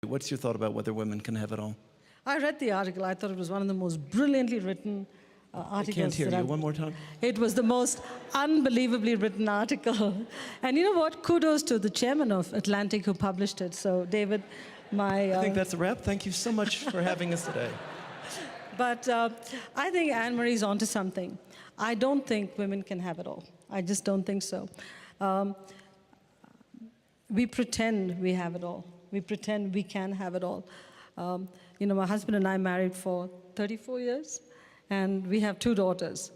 What's your thought about whether women can have it all? I read the article. I thought it was one of the most brilliantly written articles. I can't hear you. One more time. It was the most unbelievably written article. And you know what? Kudos to the chairman of Atlantic who published it. So, David, I think that's a wrap. Thank you so much for having us today. But I think Anne-Marie's onto something. I don't think women can have it all. I just don't think so. We pretend we have it all. We pretend we can have it all. You know, my husband and I married for 34 years, and we have 2 daughters.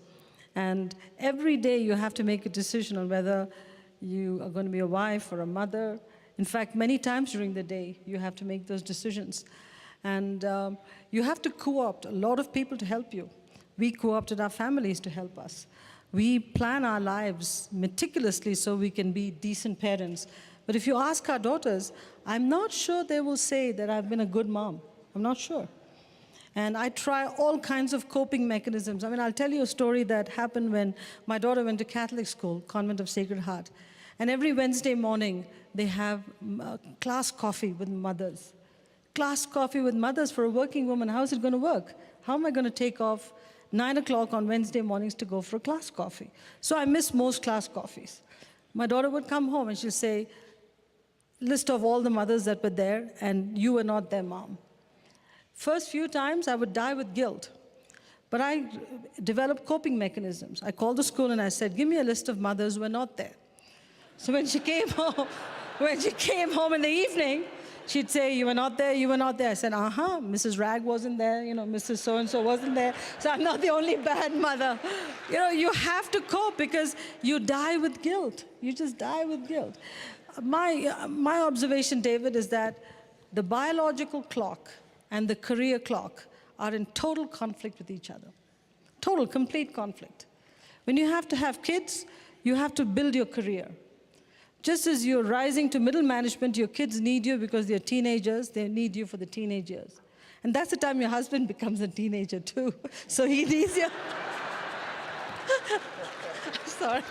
And every day you have to make a decision on whether you are going to be a wife or a mother. In fact, many times during the day, you have to make those decisions. And you have to co-opt a lot of people to help you. We co-opted our families to help us. We plan our lives meticulously so we can be decent parents. But if you ask our daughters, I'm not sure they will say that I've been a good mom. I'm not sure. And I try all kinds of coping mechanisms. I mean, I'll tell you a story that happened when my daughter went to Catholic school, Convent of Sacred Heart. And every Wednesday morning, they have class coffee with mothers. Class coffee with mothers for a working woman. How is it going to work? How am I going to take off 9 o'clock on Wednesday mornings to go for a class coffee? So I miss most class coffees. My daughter would come home and she'll say, list of all the mothers that were there, and you were not their mom. First few times, I would die with guilt. But I developed coping mechanisms. I called the school and I said, give me a list of mothers who were not there. So when she came home in the evening, she'd say, you were not there, you were not there. I said, Mrs. Rag wasn't there, you know, Mrs. So-and-so wasn't there, so I'm not the only bad mother. You know, you have to cope because you die with guilt. You just die with guilt. My observation, David, is that the biological clock and the career clock are in total conflict with each other. Total, complete conflict. When you have to have kids, you have to build your career. Just as you're rising to middle management, your kids need you because they're teenagers, they need you for the teenage years. And that's the time your husband becomes a teenager too. So he needs you. Sorry.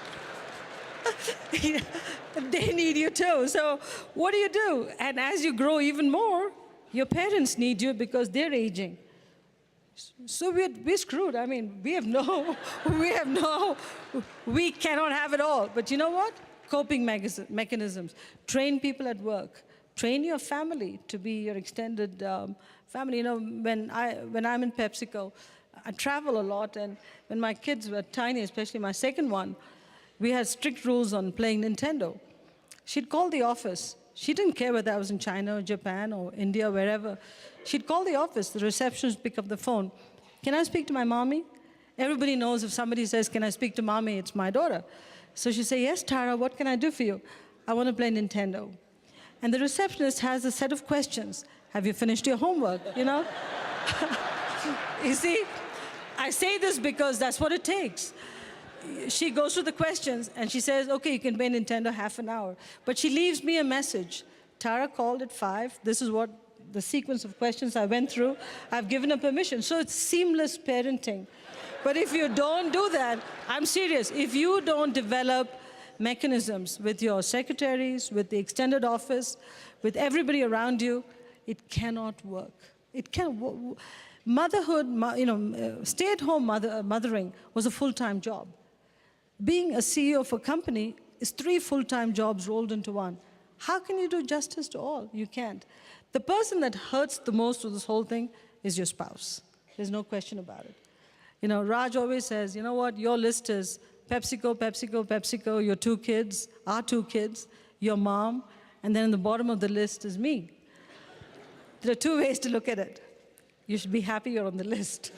They need you too. So what do? And as you grow even more, your parents need you because they're aging. So we're screwed. I mean, we cannot have it all. But you know what? Coping mechanisms. Train people at work. Train your family to be your extended family. You know, when I'm in PepsiCo, I travel a lot, and when my kids were tiny, especially my second one, we had strict rules on playing Nintendo. She'd call the office. She didn't care whether I was in China or Japan or India, wherever. She'd call the office. The receptionist would pick up the phone. Can I speak to my mommy? Everybody knows if somebody says, can I speak to mommy, it's my daughter. So she'd say, yes, Tara, what can I do for you? I want to play Nintendo. And the receptionist has a set of questions. Have you finished your homework, you know? You see, I say this because that's what it takes. She goes through the questions, and she says, okay, you can play Nintendo half an hour. But she leaves me a message. Tara called at 5. This is what the sequence of questions I went through. I've given her permission. So it's seamless parenting. But if you don't do that, I'm serious, if you don't develop mechanisms with your secretaries, with the extended office, with everybody around you, it cannot work. It can't. Motherhood, you know, stay-at-home mothering was a full-time job. Being a CEO of a company is 3 full-time jobs rolled into one. How can you do justice to all? You can't. The person that hurts the most with this whole thing is your spouse. There's no question about it. You know, Raj always says, you know what, your list is PepsiCo, PepsiCo, PepsiCo, your 2 kids, our 2 kids, your mom, and then in the bottom of the list is me. There are 2 ways to look at it. You should be happy you're on the list.